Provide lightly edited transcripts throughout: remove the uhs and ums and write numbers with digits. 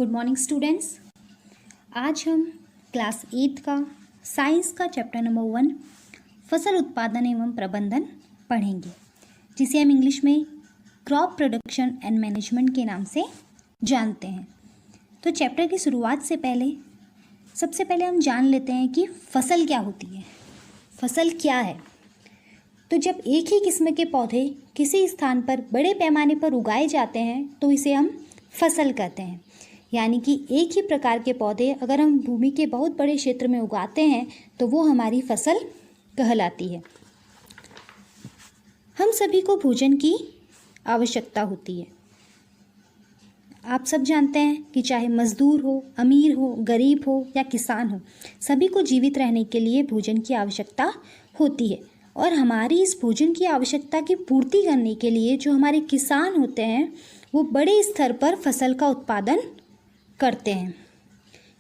Good morning students. आज हम class 8 का साइंस का चैप्टर नंबर 1 फसल उत्पादन एवं प्रबंधन पढ़ेंगे, जिसे हम इंग्लिश में क्रॉप प्रोडक्शन एंड मैनेजमेंट के नाम से जानते हैं। तो चैप्टर की शुरुआत से पहले सबसे पहले हम जान लेते हैं कि फसल क्या होती है। फसल क्या है? तो जब एक ही किस्म के पौधे किसी स्थान पर बड़े पैमाने पर उगाए जाते हैं तो इसे हम फसल कहते हैं। यानी कि एक ही प्रकार के पौधे अगर हम भूमि के बहुत बड़े क्षेत्र में उगाते हैं तो वो हमारी फसल कहलाती है। हम सभी को भोजन की आवश्यकता होती है। आप सब जानते हैं कि चाहे मजदूर हो, अमीर हो, गरीब हो या किसान हो, सभी को जीवित रहने के लिए भोजन की आवश्यकता होती है। और हमारी इस भोजन की आवश्यकता की पूर्ति करने के लिए जो हमारे किसान होते हैं वो बड़े स्तर पर फसल का उत्पादन करते हैं।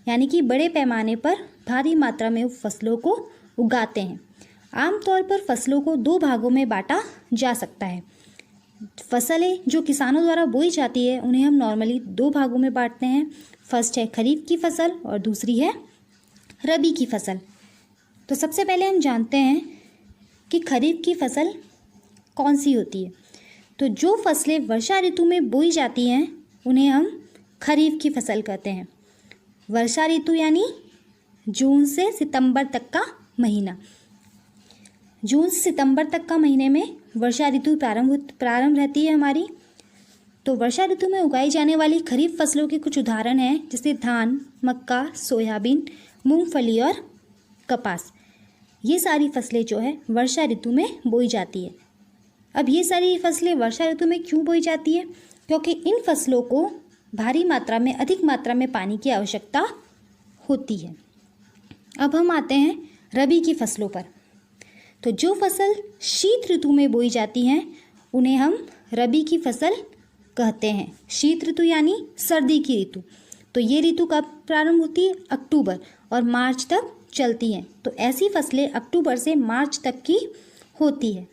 यानी कि बड़े पैमाने पर भारी मात्रा में फसलों को उगाते हैं। आमतौर पर फसलों को दो भागों में बांटा जा सकता है। फसलें जो किसानों द्वारा बोई जाती है उन्हें हम नॉर्मली दो भागों में बांटते हैं। फर्स्ट है खरीफ की फसल और दूसरी है रबी की फसल। तो सबसे पहले हम जानते हैं कि खरीफ की फसल कौन सी होती है। तो जो फसलें वर्षा ऋतु में बोई जाती हैं उन्हें हम खरीफ की फसल कहते हैं। वर्षा ऋतु यानी जून से सितंबर तक का महीना। जून से सितंबर तक का महीने में वर्षा ऋतु प्रारंभ रहती है हमारी। तो वर्षा ऋतु में उगाई जाने वाली खरीफ फसलों के कुछ उदाहरण हैं, जैसे धान, मक्का, सोयाबीन, मूंगफली और कपास। ये सारी फसलें जो है वर्षा ऋतु में बोई जाती है। अब ये सारी फसलें वर्षा ऋतु में क्यों बोई जाती है? क्योंकि इन फसलों को भारी मात्रा में, अधिक मात्रा में पानी की आवश्यकता होती है। अब हम आते हैं रबी की फसलों पर। तो जो फसल शीत ऋतु में बोई जाती हैं उन्हें हम रबी की फसल कहते हैं। शीत ऋतु यानी सर्दी की ऋतु। तो ये ऋतु कब प्रारंभ होती है? अक्टूबर और मार्च तक चलती हैं। तो ऐसी फसलें अक्टूबर से मार्च तक की होती है।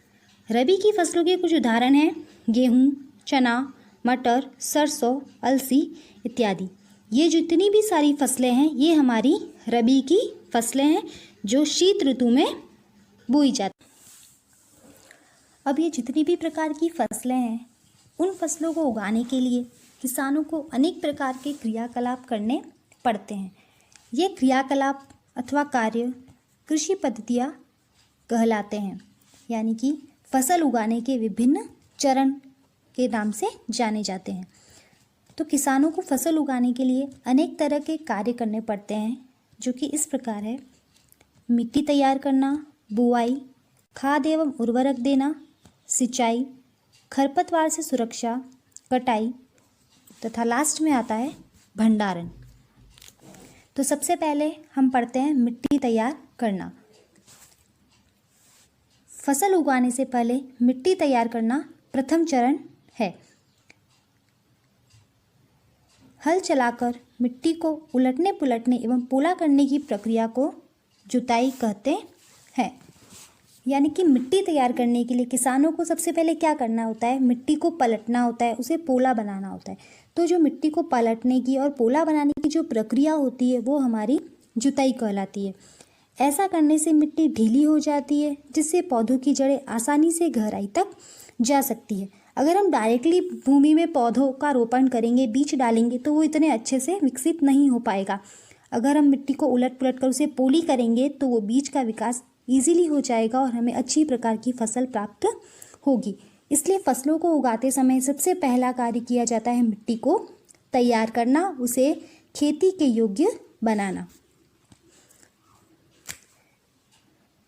रबी की फसलों के कुछ उदाहरण हैं गेहूँ, चना, मटर, सरसों, अलसी इत्यादि। ये जितनी भी सारी फसलें हैं ये हमारी रबी की फसलें हैं जो शीत ऋतु में बोई जाती। अब ये जितनी भी प्रकार की फसलें हैं उन फसलों को उगाने के लिए किसानों को अनेक प्रकार के क्रियाकलाप करने पड़ते हैं। ये क्रियाकलाप अथवा कार्य कृषि पद्धतियाँ कहलाते हैं। यानी कि फसल उगाने के विभिन्न चरण के नाम से जाने जाते हैं। तो किसानों को फसल उगाने के लिए अनेक तरह के कार्य करने पड़ते हैं, जो कि इस प्रकार है। मिट्टी तैयार करना, बुआई, खाद एवं उर्वरक देना, सिंचाई, खरपतवार से सुरक्षा, कटाई तथा लास्ट में आता है भंडारण। तो सबसे पहले हम पढ़ते हैं मिट्टी तैयार करना। फसल उगाने से पहले मिट्टी तैयार करना प्रथम चरण है। हल चलाकर मिट्टी को उलटने पुलटने एवं पोला करने की प्रक्रिया को जुताई कहते हैं। यानी कि मिट्टी तैयार करने के लिए किसानों को सबसे पहले क्या करना होता है? मिट्टी को पलटना होता है, उसे पोला बनाना होता है। तो जो मिट्टी को पलटने की और पोला बनाने की जो प्रक्रिया होती है वो हमारी जुताई कहलाती है। ऐसा करने से मिट्टी ढीली हो जाती है, जिससे पौधों की जड़ें आसानी से गहराई तक जा सकती है। अगर हम डायरेक्टली भूमि में पौधों का रोपण करेंगे, बीज डालेंगे, तो वो इतने अच्छे से विकसित नहीं हो पाएगा। अगर हम मिट्टी को उलट पुलट कर उसे पोली करेंगे तो वो बीज का विकास ईजिली हो जाएगा और हमें अच्छी प्रकार की फसल प्राप्त होगी। इसलिए फसलों को उगाते समय सबसे पहला कार्य किया जाता है मिट्टी को तैयार करना, उसे खेती के योग्य बनाना।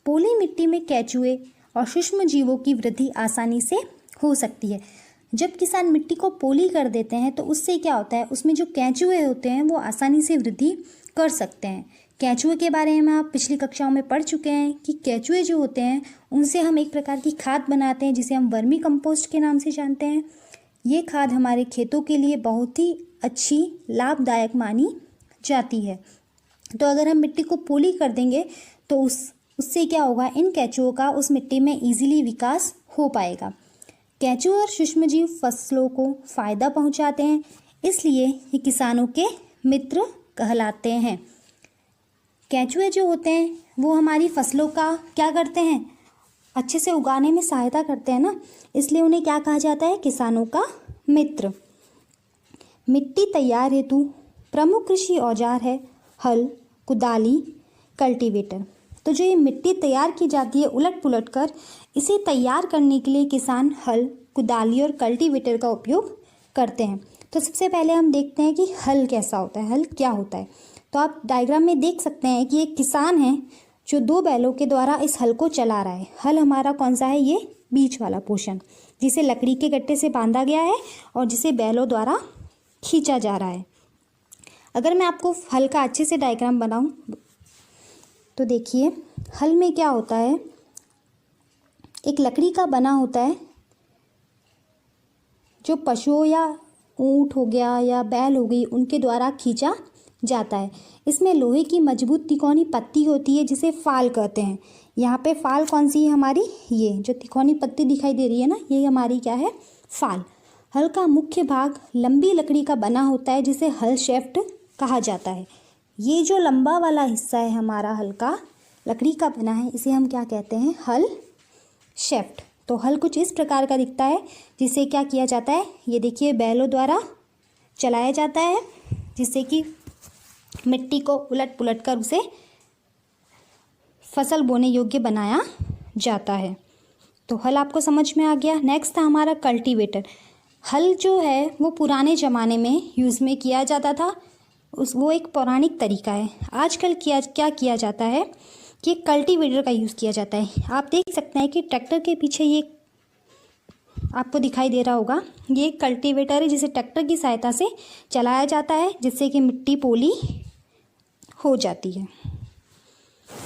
पोली मिट्टी में केंचुए और सूक्ष्म जीवों की वृद्धि आसानी से हो सकती है। जब किसान मिट्टी को पोली कर देते हैं तो उससे क्या होता है, उसमें जो केंचुए होते हैं वो आसानी से वृद्धि कर सकते हैं। केंचुए के बारे में आप पिछली कक्षाओं में पढ़ चुके हैं कि केंचुए जो होते हैं उनसे हम एक प्रकार की खाद बनाते हैं, जिसे हम वर्मी कंपोस्ट के नाम से जानते हैं। ये खाद हमारे खेतों के लिए बहुत ही अच्छी, लाभदायक मानी जाती है। तो अगर हम मिट्टी को पोली कर देंगे तो उससे क्या होगा, इन केंचुओं का उस मिट्टी में ईजिली विकास हो पाएगा। केंचुए और सूक्ष्मजीव फसलों को फायदा पहुंचाते हैं, इसलिए ये किसानों के मित्र कहलाते हैं। केंचुए जो होते हैं वो हमारी फसलों का क्या करते हैं, अच्छे से उगाने में सहायता करते हैं ना, इसलिए उन्हें क्या कहा जाता है, किसानों का मित्र। मिट्टी तैयार हेतु प्रमुख कृषि औजार है हल, कुदाली, कल्टीवेटर। तो जो ये मिट्टी तैयार की जाती है उलट पुलट कर, इसे तैयार करने के लिए किसान हल, कुदाली और कल्टीवेटर का उपयोग करते हैं। तो सबसे पहले हम देखते हैं कि हल कैसा होता है, हल क्या होता है। तो आप डायग्राम में देख सकते हैं कि एक किसान है जो 2 बैलों के द्वारा इस हल को चला रहा है। हल हमारा कौन सा है, ये बीच वाला पोर्शन, जिसे लकड़ी के गट्टे से बांधा गया है और जिसे बैलों द्वारा खींचा जा रहा है। अगर मैं आपको हल का अच्छे से डायग्राम बनाऊं तो देखिए, हल में क्या होता है, एक लकड़ी का बना होता है जो पशुओं या ऊंट हो गया या बैल हो गई उनके द्वारा खींचा जाता है। इसमें लोहे की मजबूत तिकोनी पत्ती होती है जिसे फाल कहते हैं। यहाँ पे फाल कौन सी है हमारी, ये जो तिकोनी पत्ती दिखाई दे रही है ना, ये हमारी क्या है, फाल। हल का मुख्य भाग लंबी लकड़ी का बना होता है जिसे हल शेफ्ट कहा जाता है। ये जो लंबा वाला हिस्सा है हमारा हल का, लकड़ी का बना है, इसे हम क्या कहते हैं, हल शेफ्ट। तो हल कुछ इस प्रकार का दिखता है, जिसे क्या किया जाता है, ये देखिए बैलों द्वारा चलाया जाता है, जिससे कि मिट्टी को उलट पुलट कर उसे फसल बोने योग्य बनाया जाता है। तो हल आपको समझ में आ गया। नेक्स्ट था हमारा कल्टीवेटर। हल जो है वो पुराने ज़माने में यूज़ में किया जाता था, वो एक पौराणिक तरीका है। आजकल क्या किया जाता है कि कल्टीवेटर का यूज़ किया जाता है। आप देख सकते हैं कि ट्रैक्टर के पीछे ये आपको दिखाई दे रहा होगा, ये एक कल्टीवेटर है जिसे ट्रैक्टर की सहायता से चलाया जाता है, जिससे कि मिट्टी पोली हो जाती है।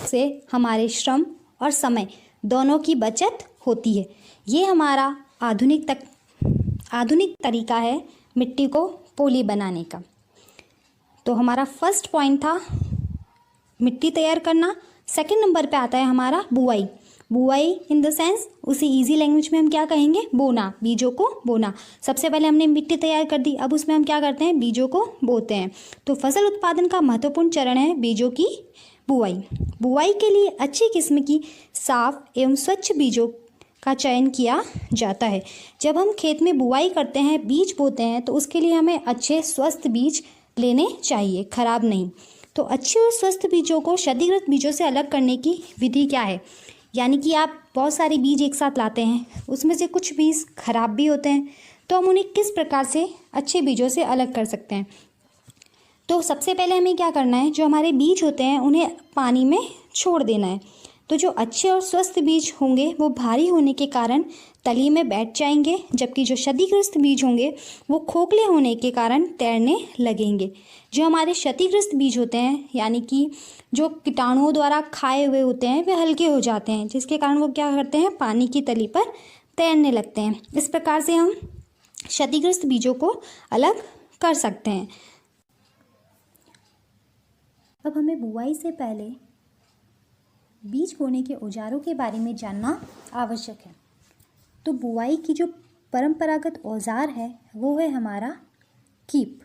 से हमारे श्रम और समय दोनों की बचत होती है। ये हमारा आधुनिक तरीका है मिट्टी को पोली बनाने का। तो हमारा फर्स्ट पॉइंट था मिट्टी तैयार करना। सेकंड नंबर पे आता है हमारा बुआई। बुआई इन द सेंस, उसी इजी लैंग्वेज में हम क्या कहेंगे, बोना, बीजों को बोना। सबसे पहले हमने मिट्टी तैयार कर दी, अब उसमें हम क्या करते हैं, बीजों को बोते हैं। तो फसल उत्पादन का महत्वपूर्ण चरण है बीजों की बुआई। बुआई के लिए अच्छी किस्म की साफ एवं स्वच्छ बीजों का चयन किया जाता है। जब हम खेत में बुआई करते हैं, बीज बोते हैं, तो उसके लिए हमें अच्छे स्वस्थ बीज लेने चाहिए, खराब नहीं। तो अच्छे और स्वस्थ बीजों को क्षतिग्रस्त बीजों से अलग करने की विधि क्या है, यानी कि आप बहुत सारे बीज एक साथ लाते हैं, उसमें से कुछ बीज खराब भी होते हैं, तो हम उन्हें किस प्रकार से अच्छे बीजों से अलग कर सकते हैं। तो सबसे पहले हमें क्या करना है, जो हमारे बीज होते हैं उन्हें पानी में छोड़ देना है। तो जो अच्छे और स्वस्थ बीज होंगे वो भारी होने के कारण तली में बैठ जाएंगे, जबकि जो क्षतिग्रस्त बीज होंगे वो खोखले होने के कारण तैरने लगेंगे। जो हमारे क्षतिग्रस्त बीज होते हैं, यानी कि जो कीटाणुओं द्वारा खाए हुए होते हैं, वे हल्के हो जाते हैं, जिसके कारण वो क्या करते हैं, पानी की तली पर तैरने लगते हैं। इस प्रकार से हम क्षतिग्रस्त बीजों को अलग कर सकते हैं। अब हमें बुआई से पहले बीज बोने के औजारों के बारे में जानना आवश्यक है। तो बुआई की जो परंपरागत औजार है वो है हमारा कीप।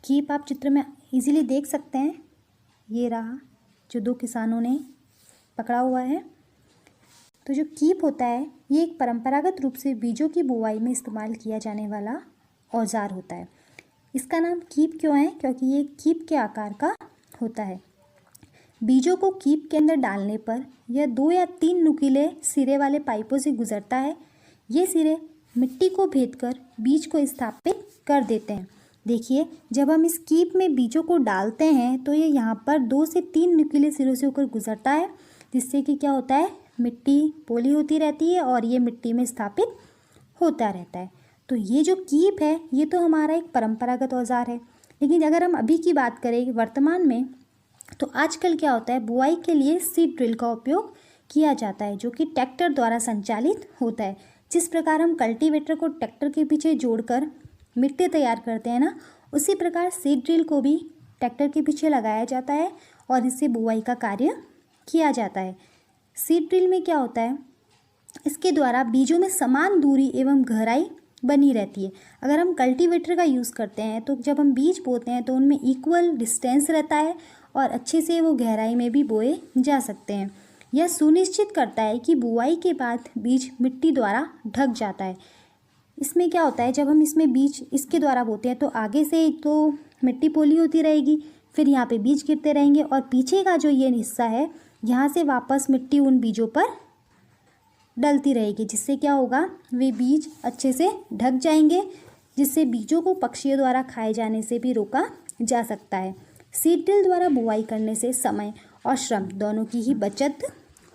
कीप आप चित्र में इजीली देख सकते हैं, ये रहा जो 2 किसानों ने पकड़ा हुआ है। तो जो कीप होता है ये एक परंपरागत रूप से बीजों की बुआई में इस्तेमाल किया जाने वाला औजार होता है। इसका नाम कीप क्यों है, क्योंकि ये कीप के आकार का होता है। बीजों को कीप के अंदर डालने पर यह 2 या 3 नुकीले सिरे वाले पाइपों से गुजरता है। ये सिरे मिट्टी को भेदकर बीज को स्थापित कर देते हैं। देखिए, जब हम इस कीप में बीजों को डालते हैं तो ये यहाँ पर 2 से 3 नुकीले सिरों से होकर गुजरता है, जिससे कि क्या होता है, मिट्टी पोली होती रहती है और ये मिट्टी में स्थापित होता रहता है। तो ये जो कीप है ये तो हमारा एक परंपरागत औजार है। लेकिन अगर हम अभी की बात करें वर्तमान में, तो आजकल क्या होता है, बुआई के लिए सीड ड्रिल का उपयोग किया जाता है, जो कि ट्रैक्टर द्वारा संचालित होता है। जिस प्रकार हम कल्टीवेटर को ट्रैक्टर के पीछे जोड़कर मिट्टी तैयार करते हैं ना, उसी प्रकार सीड ड्रिल को भी ट्रैक्टर के पीछे लगाया जाता है और इससे बुआई का कार्य किया जाता है। सीड ड्रिल में क्या होता है, इसके द्वारा बीजों में समान दूरी एवं गहराई बनी रहती है। अगर हम कल्टीवेटर का यूज़ करते हैं तो जब हम बीज बोते हैं तो उनमें इक्वल डिस्टेंस रहता है और अच्छे से वो गहराई में भी बोए जा सकते हैं। यह सुनिश्चित करता है कि बुआई के बाद बीज मिट्टी द्वारा ढक जाता है। इसमें क्या होता है, जब हम इसमें बीज इसके द्वारा बोते हैं तो आगे से तो मिट्टी पोली होती रहेगी, फिर यहाँ पे बीज गिरते रहेंगे और पीछे का जो ये हिस्सा है यहाँ से वापस मिट्टी उन बीजों पर डलती रहेगी, जिससे क्या होगा, वे बीज अच्छे से ढक जाएंगे, जिससे बीजों को पक्षियों द्वारा खाए जाने से भी रोका जा सकता है। सीड ड्रिल द्वारा बुआई करने से समय और श्रम दोनों की ही बचत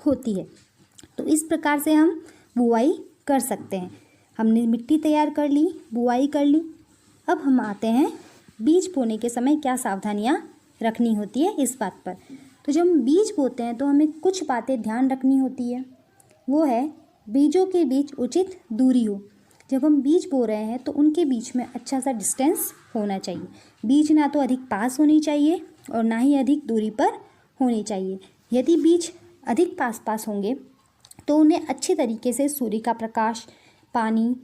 होती है। तो इस प्रकार से हम बुआई कर सकते हैं। हमने मिट्टी तैयार कर ली, बुआई कर ली। अब हम आते हैं बीज बोने के समय क्या सावधानियाँ रखनी होती है इस बात पर। तो जब हम बीज बोते हैं तो हमें कुछ बातें ध्यान रखनी होती है। वो है, बीजों के बीच उचित दूरी हो। जब हम बीज बो रहे हैं तो उनके बीच में अच्छा सा डिस्टेंस होना चाहिए। बीज ना तो अधिक पास होनी चाहिए और ना ही अधिक दूरी पर होनी चाहिए। यदि बीज अधिक पास होंगे तो उन्हें अच्छे तरीके से सूर्य का प्रकाश, पानी,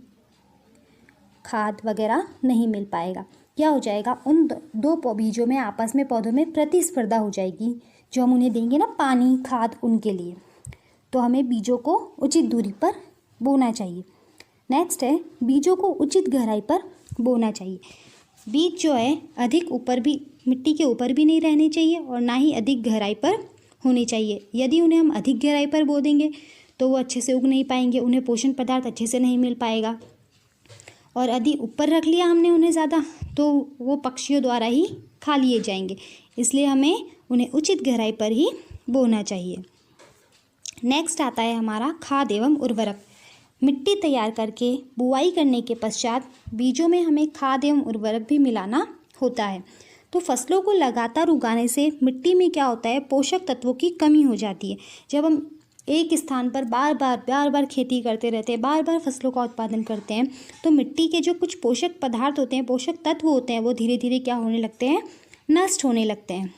खाद वगैरह नहीं मिल पाएगा। क्या हो जाएगा, उन दो बीजों में आपस में पौधों में प्रतिस्पर्धा हो जाएगी। जो हम उन्हें देंगे ना पानी, खाद उनके लिए, तो हमें बीजों को उचित दूरी पर बोना चाहिए। नेक्स्ट है, बीजों को उचित गहराई पर बोना चाहिए। बीज जो है अधिक ऊपर भी, मिट्टी के ऊपर भी नहीं रहने चाहिए और ना ही अधिक गहराई पर होने चाहिए। यदि उन्हें हम अधिक गहराई पर बो देंगे तो वो अच्छे से उग नहीं पाएंगे, उन्हें पोषण पदार्थ अच्छे से नहीं मिल पाएगा। और यदि ऊपर रख लिया हमने उन्हें ज़्यादा तो वो पक्षियों द्वारा ही खा लिए जाएंगे। इसलिए हमें उन्हें उचित गहराई पर ही बोना चाहिए। नेक्स्ट आता है हमारा खाद एवं उर्वरक। मिट्टी तैयार करके बुआई करने के पश्चात बीजों में हमें खाद एवं उर्वरक भी मिलाना होता है। तो फसलों को लगातार उगाने से मिट्टी में क्या होता है, पोषक तत्वों की कमी हो जाती है। जब हम एक स्थान पर बार बार खेती करते रहते हैं, बार बार फसलों का उत्पादन करते हैं, तो मिट्टी के जो कुछ पोषक पदार्थ होते हैं, पोषक तत्व होते हैं, वो धीरे धीरे क्या होने लगते हैं, नष्ट होने लगते हैं।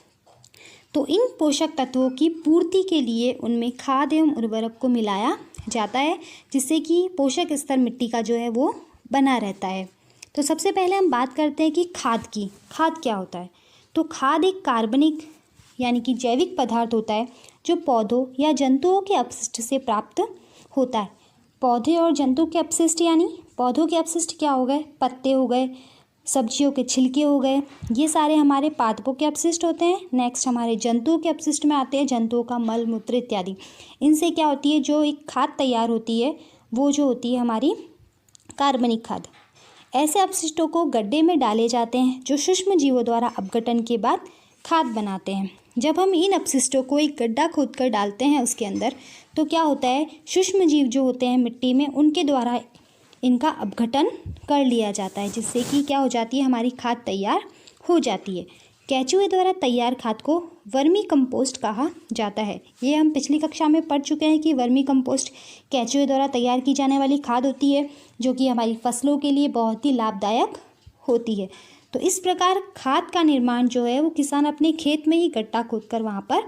तो इन पोषक तत्वों की पूर्ति के लिए उनमें खाद एवं उर्वरक को मिलाया जाता है, जिससे कि पोषक स्तर मिट्टी का जो है वो बना रहता है। तो सबसे पहले हम बात करते हैं कि खाद की। खाद क्या होता है? तो खाद एक कार्बनिक यानी कि जैविक पदार्थ होता है जो पौधों या जंतुओं के अपशिष्ट से प्राप्त होता है। पौधे और जंतु के अपशिष्ट यानी पौधों के अपशिष्ट क्या हो गए, पत्ते हो गए, सब्जियों के छिलके हो गए, ये सारे हमारे पादपों के अपशिष्ट होते हैं। नेक्स्ट हमारे जंतुओं के अपशिष्ट में आते हैं जंतुओं का मल मूत्र इत्यादि। इनसे क्या होती है, जो एक खाद तैयार होती है वो जो होती है हमारी कार्बनिक खाद। ऐसे अपशिष्टों को गड्ढे में डाले जाते हैं जो सूक्ष्म जीवों द्वारा अपघटन के बाद खाद बनाते हैं। जब हम इन अपशिष्टों को एक गड्ढा खोदकर डालते हैं उसके अंदर, तो क्या होता है, सूक्ष्म जीव जो होते हैं मिट्टी में, उनके द्वारा इनका अपघटन कर लिया जाता है, जिससे कि क्या हो जाती है, हमारी खाद तैयार हो जाती है। केंचुए द्वारा तैयार खाद को वर्मी कंपोस्ट कहा जाता है। ये हम पिछली कक्षा में पढ़ चुके हैं कि वर्मी कंपोस्ट केंचुए द्वारा तैयार की जाने वाली खाद होती है, जो कि हमारी फसलों के लिए बहुत ही लाभदायक होती है। तो इस प्रकार खाद का निर्माण जो है वो किसान अपने खेत में ही गड्ढा खोदकर वहाँ पर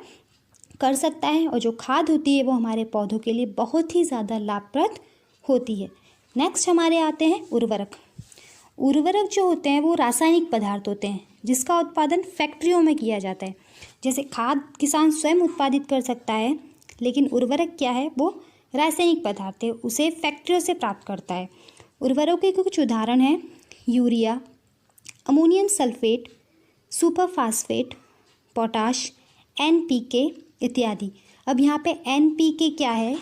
कर सकता है, और जो खाद होती है वो हमारे पौधों के लिए बहुत ही ज़्यादा लाभप्रद होती है। नेक्स्ट हमारे आते हैं उर्वरक। उर्वरक जो होते हैं वो रासायनिक पदार्थ होते हैं जिसका उत्पादन फैक्ट्रियों में किया जाता है। जैसे खाद किसान स्वयं उत्पादित कर सकता है, लेकिन उर्वरक क्या है, वो रासायनिक पदार्थ है, उसे फैक्ट्रियों से प्राप्त करता है। उर्वरकों के कुछ उदाहरण हैं urea, ammonium sulphate, super phosphate, potash, NPK इत्यादि। अब यहाँ पे NPK क्या है,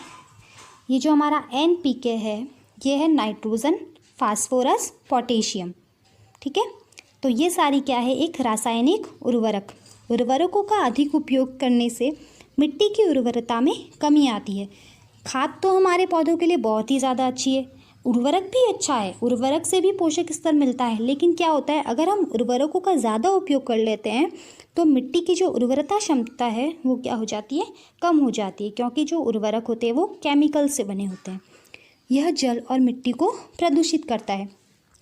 ये जो हमारा NPK है ये है नाइट्रोजन, फास्फोरस, पोटेशियम। ठीक है, तो ये सारी क्या है, एक रासायनिक उर्वरक। उर्वरकों का अधिक उपयोग करने से मिट्टी की उर्वरता में कमी आती है। खाद तो हमारे पौधों के लिए बहुत ही ज़्यादा अच्छी है, उर्वरक भी अच्छा है, उर्वरक से भी पोषक स्तर मिलता है, लेकिन क्या होता है, अगर हम उर्वरकों का ज़्यादा उपयोग कर लेते हैं तो मिट्टी की जो उर्वरता क्षमता है वो क्या हो जाती है, कम हो जाती है, क्योंकि जो उर्वरक होते हैं वो केमिकल से बने होते हैं। यह जल और मिट्टी को प्रदूषित करता है।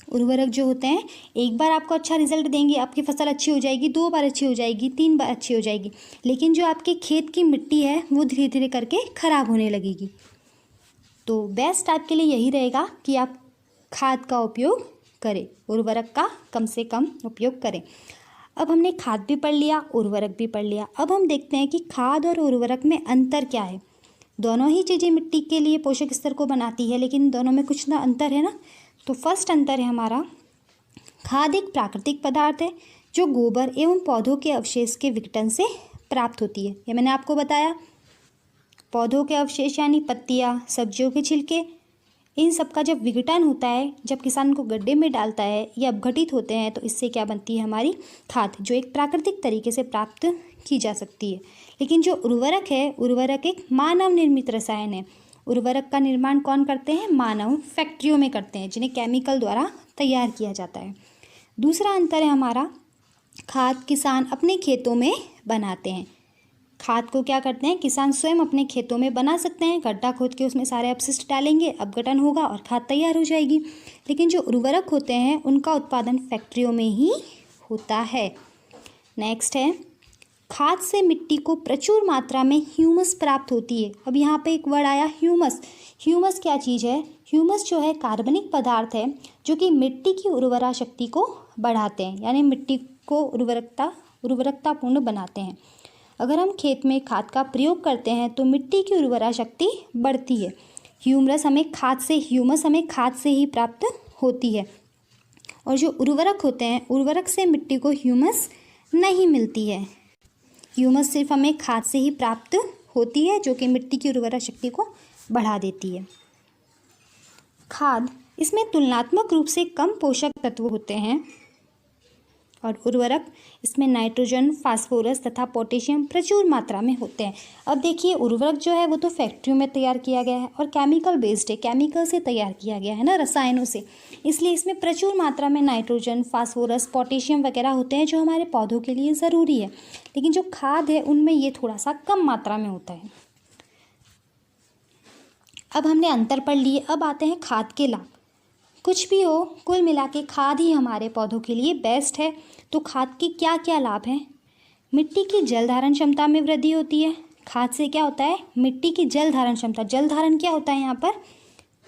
उर्वरक जो होते हैं एक बार आपको अच्छा रिजल्ट देंगे, आपकी फसल अच्छी हो जाएगी, 2 बार अच्छी हो जाएगी, 3 बार अच्छी हो जाएगी, लेकिन जो आपके खेत की मिट्टी है वो धीरे धीरे करके ख़राब होने लगेगी। तो बेस्ट आपके लिए यही रहेगा कि आप खाद का उपयोग करें, उर्वरक का कम से कम उपयोग करें। अब हमने खाद भी पढ़ लिया, उर्वरक भी पढ़ लिया। अब हम देखते हैं कि खाद और उर्वरक में अंतर क्या है। दोनों ही चीज़ें मिट्टी के लिए पोषक स्तर को बनाती है, लेकिन दोनों में कुछ ना अंतर है ना। तो फर्स्ट अंतर है हमारा, खाद एक प्राकृतिक पदार्थ है जो गोबर एवं पौधों के अवशेष के विघटन से प्राप्त होती है। ये मैंने आपको बताया, पौधों के अवशेष यानी पत्तियाँ, सब्जियों के छिलके, इन सब का जब विघटन होता है, जब किसान को गड्ढे में डालता है या अपघटित होते हैं, तो इससे क्या बनती है हमारी खाद, जो एक प्राकृतिक तरीके से प्राप्त की जा सकती है। लेकिन जो उर्वरक है, उर्वरक एक मानव निर्मित रसायन है। उर्वरक का निर्माण कौन करते हैं? मानव फैक्ट्रियों में करते हैं, जिन्हें केमिकल द्वारा तैयार किया जाता है। दूसरा अंतर है हमारा, खाद किसान अपने खेतों में बनाते हैं। खाद को क्या करते हैं? किसान स्वयं अपने खेतों में बना सकते हैं, गड्ढा खोद के उसमें सारे अपशिष्ट डालेंगे, अपघटन होगा और खाद तैयार हो जाएगी। लेकिन जो उर्वरक होते हैं उनका उत्पादन फैक्ट्रियों में ही होता है। नेक्स्ट है, खाद से मिट्टी को प्रचुर मात्रा में ह्यूमस प्राप्त होती है। अब यहाँ पे एक वर्ड आया ह्यूमस। ह्यूमस क्या चीज़ है? ह्यूमस जो है कार्बनिक पदार्थ है जो कि मिट्टी की उर्वरा शक्ति को बढ़ाते हैं, यानी मिट्टी को उर्वरकतापूर्ण बनाते हैं। अगर हम खेत में खाद का प्रयोग करते हैं तो मिट्टी की उर्वरा शक्ति बढ़ती है। ह्यूमस हमें खाद से ही प्राप्त होती है। और जो उर्वरक होते हैं, उर्वरक से मिट्टी को ह्यूमस नहीं मिलती है। ह्यूमस सिर्फ हमें खाद से ही प्राप्त होती है, जो कि मिट्टी की उर्वरा शक्ति को बढ़ा देती है। खाद, इसमें तुलनात्मक रूप से कम पोषक तत्व होते हैं, और उर्वरक, इसमें नाइट्रोजन, फास्फोरस तथा पोटेशियम प्रचुर मात्रा में होते हैं। अब देखिए, उर्वरक जो है वो तो फैक्ट्रियों में तैयार किया गया है और केमिकल बेस्ड है, केमिकल से तैयार किया गया है ना, रसायनों से, इसलिए इसमें प्रचुर मात्रा में नाइट्रोजन, फास्फोरस, पोटेशियम वगैरह होते हैं जो हमारे पौधों के लिए ज़रूरी है। लेकिन जो खाद है उनमें ये थोड़ा सा कम मात्रा में होता है। अब हमने अंतर पढ़ लिए, अब आते हैं खाद के लाभ। कुछ भी हो, कुल मिला के खाद ही हमारे पौधों के लिए बेस्ट है। तो खाद के क्या क्या लाभ हैं? मिट्टी की जल धारण क्षमता में वृद्धि होती है। खाद से क्या होता है? मिट्टी की जल धारण क्षमता, जल धारण क्या होता है यहाँ पर?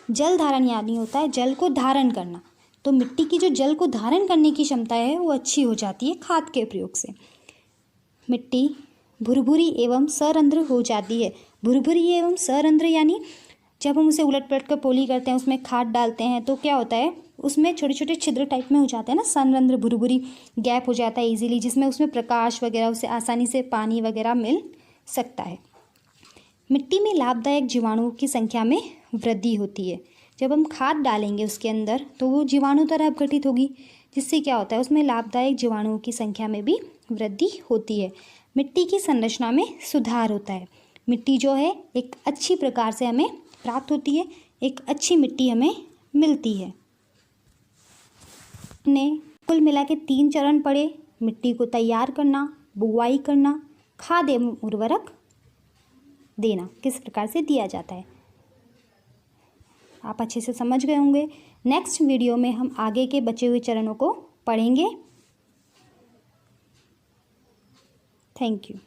जल धारण यानी होता है जल को धारण करना। तो मिट्टी की जो जल को धारण करने की क्षमता है वो अच्छी हो जाती है खाद के प्रयोग से। मिट्टी भुरभुरी एवं सरंध्र हो जाती है। भुरभुरी एवं सरंध्र यानी जब हम उसे उलट पलट कर पोली करते हैं, उसमें खाद डालते हैं, तो क्या होता है, उसमें छोटे छोटे छिद्र टाइप में हो जाते हैं ना, संरंध्र, भुरभुरी, गैप हो जाता है इजीली, जिसमें उसमें प्रकाश वगैरह, उसे आसानी से पानी वगैरह मिल सकता है। मिट्टी में लाभदायक जीवाणुओं की संख्या में वृद्धि होती है। जब हम खाद डालेंगे उसके अंदर तो वो जीवाणु द्वारा अपघटित होगी, जिससे क्या होता है, उसमें लाभदायक जीवाणुओं की संख्या में भी वृद्धि होती है। मिट्टी की संरचना में सुधार होता है। मिट्टी जो है एक अच्छी प्रकार से हमें प्राप्त होती है, एक अच्छी मिट्टी हमें मिलती है। हमने कुल मिला के 3 चरण पढ़े, मिट्टी को तैयार करना, बुवाई करना, खाद एवं उर्वरक देना किस प्रकार से दिया जाता है। आप अच्छे से समझ गए होंगे। नेक्स्ट वीडियो में हम आगे के बचे हुए चरणों को पढ़ेंगे। Thank you.